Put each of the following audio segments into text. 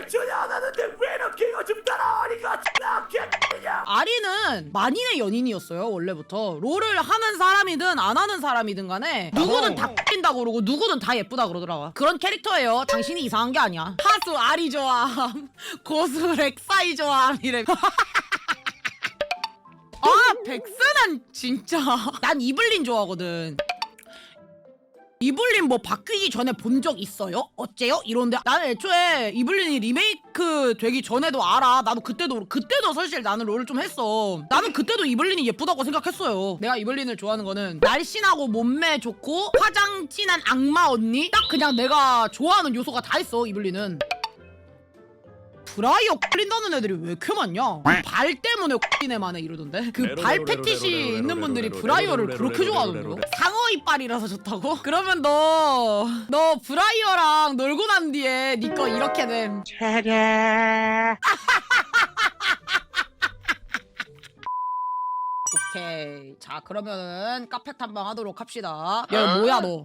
전혀 안 하는데 왜 이렇게 이거 좀 따라하니까 냐 아리는 만인의 연인이었어요 원래부터. 롤을 하는 사람이든 안 하는 사람이든 간에 누구는 다 X인다고 그러고 누구는 다 예쁘다 그러더라고요. 그런 캐릭터예요. 당신이 이상한 게 아니야. 하수 아리 좋아함, 고수 렉사이 좋아함 이래. 아 백스는 진짜 난 이블린 좋아하거든. 이블린 뭐 바뀌기 전에 본 적 있어요? 어째요? 이런데 나는 애초에 이블린이 리메이크 되기 전에도 알아. 나도 그때도 사실 나는 롤을 좀 했어. 나는 그때도 이블린이 예쁘다고 생각했어요. 내가 이블린을 좋아하는 거는 날씬하고 몸매 좋고 화장 진한 악마 언니, 딱 그냥 내가 좋아하는 요소가 다 있어. 이블린은 브라이어 끌린다는 애들이 왜 이렇게 많냐? 발 때문에 끌린 애만 해 이러던데. 그 발 패티시 있는 분들이 브라이어를 그렇게 좋아하던데요? 상어 이빨이라서 좋다고? 그러면 너 브라이어랑 놀고 난 뒤에 니 거 이렇게 됨. 오케이. 자 그러면은 카페 탐방 하도록 합시다. 야 뭐야 너?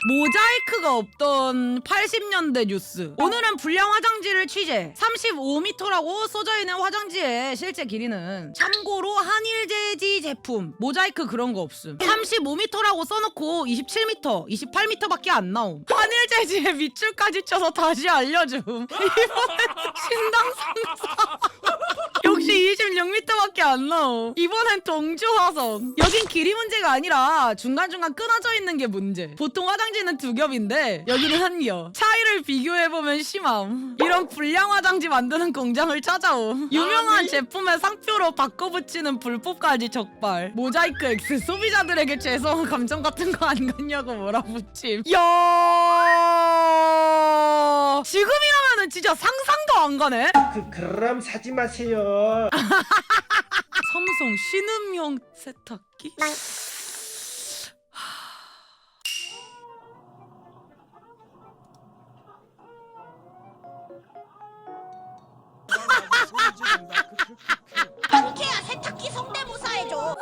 모자이크가 없던 80년대 뉴스. 오늘은 불량 화장지를 취재. 35m라고 써져있는 화장지의 실제 길이는 참고로 한일제지 제품 모자이크 그런 거 없음. 35m라고 써놓고 27m 28m밖에 안 나옴. 한일제지에 밑줄까지 쳐서 다시 알려줌. 이번엔 신당 상사 역시 26m밖에 안 나옴. 이번엔 동주화성. 여긴 길이 문제가 아니라 중간중간 끊어져 있는 게 문제. 보통 화장지는 두 겹인데 여기는 한 겹. 차이를 비교해보면 심함. 이런 불량 화장지 만드는 공장을 찾아옴. 유명한 제품의 상표로 바꿔붙이는 불법까지 적발. 모자이크 X 소비자들에게 죄송한 감정 같은 거 안 갔냐고 몰아붙임. 야 지금이라면은 진짜 상상도 안 가네. 그럼 사지 마세요. 삼성 신음용 세탁기? 당캐야 세탁기 성대모사 해줘.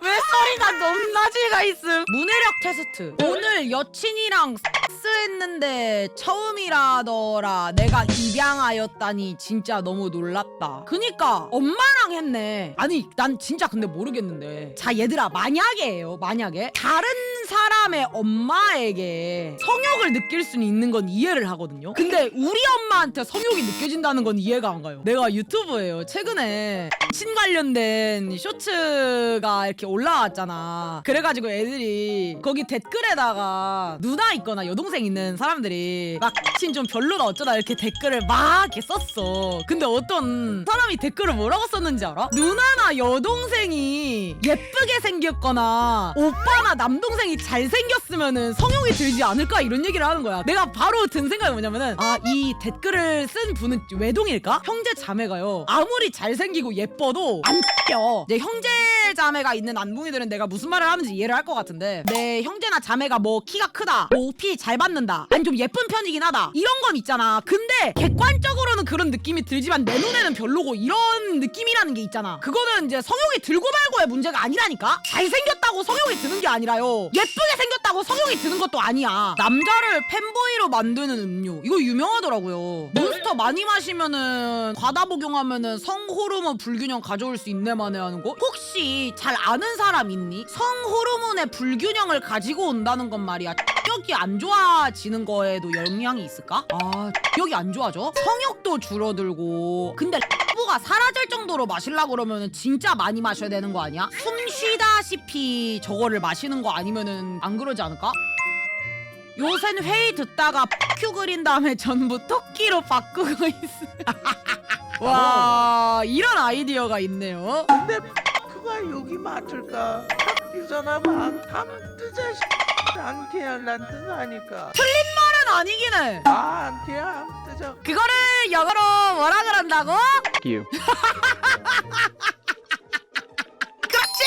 왜 소리가 높낮이가 있음? 문해력 테스트. 오늘 여친이랑 섹스했는데 처음이라더라. 내가 입양하였다니 진짜 너무 놀랐다. 그니까 엄마랑 했네. 아니 난 진짜 근데 모르겠는데. 자 얘들아 만약에요. 만약에 다른 사람의 엄마에게 성욕을 느낄 수는 있는 건 이해를 하거든요. 근데 우리 엄마한테 성욕이 느껴진다는 건 이해가 안 가요. 내가 유튜브에요 최근에 신 관련된 쇼츠가 이렇게 올라왔잖아. 그래가지고 애들이 거기 댓글에다가 누나 있거나 여동생 있는 사람들이 막 신 좀 별로다 어쩌다 이렇게 댓글을 막 이렇게 썼어. 근데 어떤 사람이 댓글을 뭐라고 썼는지 알아? 누나나 여동생이 예쁘게 생겼거나 오빠나 남동생이 잘생겼으면은 성욕이 들지 않을까 이런 얘기를 하는 거야. 내가 바로 든 생각이 뭐냐면은 이 댓글을 쓴 분은 외동일까? 형제 자매가요 아무리 잘생기고 예뻐도 안 껴. 내 형제 자매가 있는 안붕이들은 내가 무슨 말을 하는지 이해를 할 것 같은데, 내 형제나 자매가 뭐 키가 크다, 뭐 피 잘 받는다, 아니 좀 예쁜 편이긴 하다 이런 건 있잖아. 근데 객관적으로는 그런 느낌이 들지만 내 눈에는 별로고 이런 느낌이라는 게 있잖아. 그거는 이제 성욕이 들고 말고의 문제가 아니라니까. 잘생겼다고 성욕이 드는 게 아니라요 예쁘게 생겼다고 성욕이 드는 것도 아니야. 남자를 팬보이로 만드는 음료 이거 유명하더라고요. 몬스터 많이 마시면은 과다 복용하면은 성호르몬 불균형 가져올 수 있네만에 하는 거. 혹시 잘 아는 사람 있니? 성호르몬의 불균형을 가지고 온다는 건 말이야 성욕이 안 좋아지는 거에도 영향이 있을까? 성욕이 안 좋아져? 성욕도 줄어들고. 근데 가 사라질 정도로 마시려고 그러면은 진짜 많이 마셔야 되는 거 아니야? 숨 쉬다시피 저거를 마시는 거 아니면은 안 그러지 않을까? 요샌 회의 듣다가 큐 그린 다음에 전부 토끼로 바꾸고 있어. 와 이런 아이디어가 있네요. 근데 그가 여기 맡을까? 탁기잖아 방탐 뜨자 안태야 난 뜨자니까. 말은 아니긴 해. 안태야 뜨자. 그거를 영어로 뭐라 그런다고? you. 그렇지!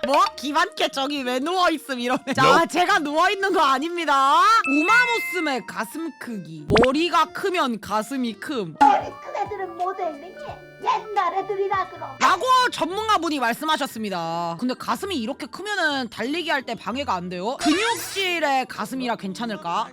뭐? 기반캐 저기 왜 누워있음 이러네. 자 제가 누워있는 거 아닙니다. 우마무스 가슴의 가슴 크기. 머리가 크면 가슴이 큼. 머리 큰 애들은 모델링이 옛날 애들이라 그럼. 라고 전문가분이 말씀하셨습니다. 근데 가슴이 이렇게 크면은 달리기 할 때 방해가 안 돼요? 근육질의 가슴이라 괜찮을까?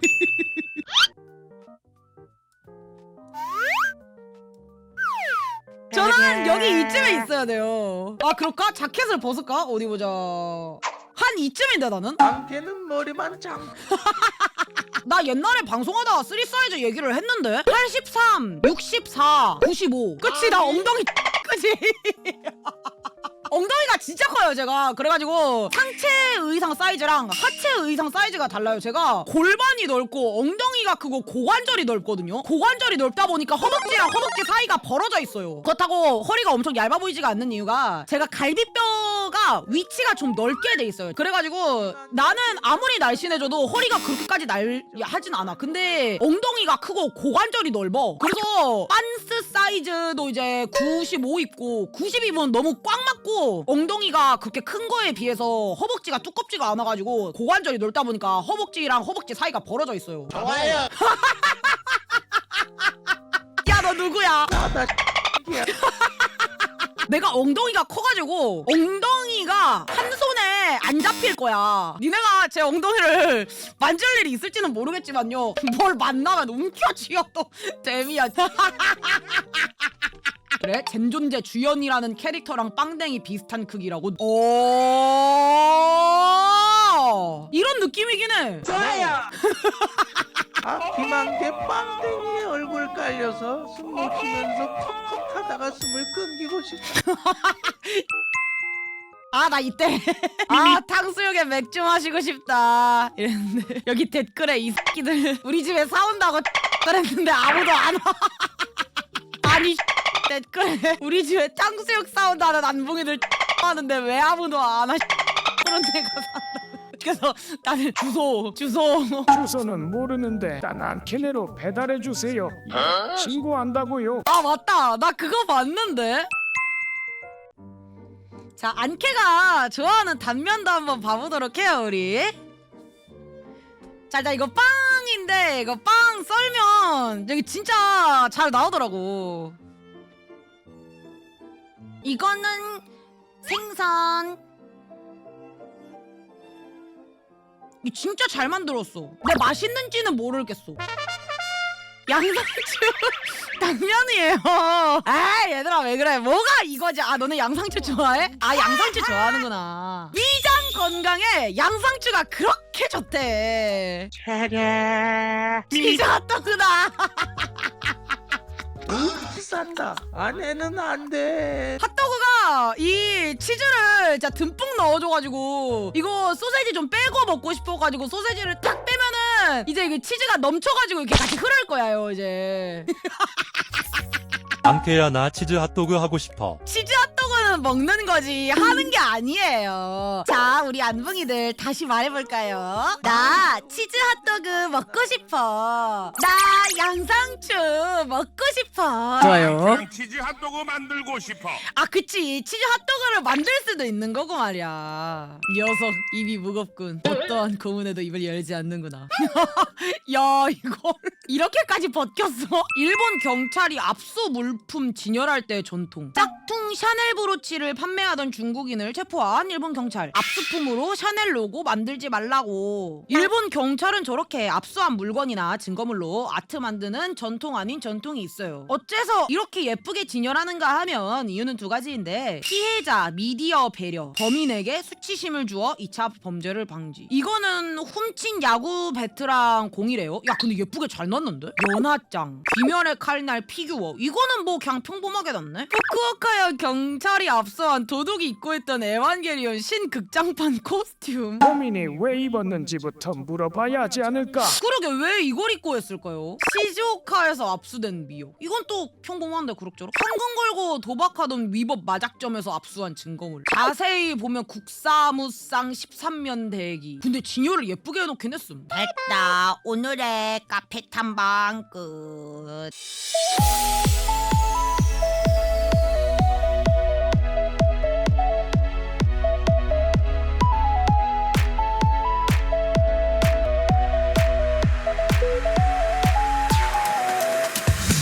저는 여기 이쯤에 있어야 돼요. 아 그럴까? 자켓을 벗을까? 어디 보자. 한 이쯤인데 나는? 앙캐는 머리만 장. 나 옛날에 방송하다가 3 사이즈 얘기를 했는데 83, 64, 95 그치 나 엉덩이 그치 엉덩이가 진짜 커요 제가. 그래가지고 상체 의상 사이즈랑 하체 의상 사이즈가 달라요. 제가 골반이 넓고 엉덩이가 크고 고관절이 넓거든요. 고관절이 넓다 보니까 허벅지랑 허벅지 사이가 벌어져 있어요. 그렇다고 허리가 엄청 얇아 보이지가 않는 이유가 제가 갈비뼈가 위치가 좀 넓게 돼 있어요. 그래가지고 나는 아무리 날씬해져도 허리가 그렇게까지 하진 않아. 근데 엉덩이가 크고 고관절이 넓어. 그래서 빤스 사이즈도 이제 95 입고 90 입으면 너무 꽉 맞고 엉덩이가 그렇게 큰 거에 비해서 허벅지가 두껍지가 않아가지고 고관절이 넓다 보니까 허벅지랑 허벅지 사이가 벌어져 있어요. 좋아요. 야 너 누구야? 나다. 내가 엉덩이가 커가지고 엉덩이가 한 손에 안 잡힐 거야. 니네가 제 엉덩이를 만질 일이 있을지는 모르겠지만요. 뭘 만나면 움켜쥐어도 재미야. 그래? 젠존제 주연이라는 캐릭터랑 빵댕이 비슷한 크기라고? 오 이런 느낌이긴 해. 좋아요. 아 김한개 빵댕이에 얼굴 깔려서 숨 못 쉬면서 컵컵하다가 숨을 끊기고 싶다. 아 나 이때 아 탕수육에 맥주 마시고 싶다 이랬는데 여기 댓글에 이 새끼들 우리 집에 사온다고 그랬는데 아무도 안 와. 아니 댓글에 우리 집에 탕수육 사온다는 안붕이들 하는데 왜 아무도 안 와. 그런 데가 산다. 그래서 나는 주소는 모르는데 난 안캐네로 배달해 주세요. 신고한다고요. 아 맞다 나 그거 봤는데. 자 안캐가 좋아하는 단면도 한번 봐보도록 해요 우리. 자 일단 이거 빵인데 이거 빵 썰면 여기 진짜 잘 나오더라고. 이거는 생선. 이 진짜 잘 만들었어. 근데 맛있는지는 모르겠어. 양상추 당면이에요. 아 얘들아 왜 그래? 뭐가 이거지? 아 너네 양상추 좋아해? 아 양상추 좋아하는구나. 위장 건강에 양상추가 그렇게 좋대. 진짜 핫도그다. 비싼다. 아내는 안 돼. 핫도그가 이 치즈를 진짜 듬뿍 넣어줘가지고 이거 소세지 좀 빼고 먹고 싶어가지고 소세지를 탁 빼면은 이제 이게 치즈가 넘쳐가지고 이렇게 같이 흐를 거야요 이제. 안캐야 나 치즈 핫도그 하고 싶어. 치즈 핫도그는 먹는 거지 하는 게 아니에요. 자 우리 안붕이들 다시 말해볼까요? 나 치즈 핫도그 먹고 싶어. 나 양상추 먹고 싶어. 좋아요. 치즈 핫도그 만들고 싶어. 아 그치 치즈 핫도그를 만들 수도 있는 거고 말이야. 이 녀석 입이 무겁군. 어떠한 고문에도 입을 열지 않는구나. 야 이걸 이렇게까지 벗겼어? 일본 경찰이 압수 물품 진열할 때 전통. 짝퉁 샤넬 브로치를 판매하던 중국인을 체포한 일본 경찰. 압수품으로 샤넬 로고 만들지 말라고. 일본 경찰은 저렇게 압수한 물건이나 증거물로 아트 만드는 전통 아닌 전통이 있어요. 어째서 이렇게 예쁘게 진열하는가 하면 이유는 두 가지인데 피해자 미디어 배려, 범인에게 수치심을 주어 2차 범죄를 방지. 이거는 훔친 야구 배트랑 공이래요. 야 근데 예쁘게 잘 났는데? 연하장, 귀멸의 칼날 피규어. 이거는 뭐 그냥 평범하게 났네. 후쿠오카야 경찰이 압수한 도둑이 입고 있던 에반게리온 신극장판 코스튬. 범인이 왜 입었는지부터 물어봐야 하지 않을까? 그러게 왜 이걸 입고 했을까요? 시즈오카에서 압수된 미역. 이건 또 평범한데 그럭저럭. 현금 걸고 도박하던 위법 마작점에서 압수한 증거물. 자세히 보면 국사무상 13면 대기. 근데 진열을 예쁘게 해놓긴 했음. 됐다. 오늘의 카페 탐방 끝.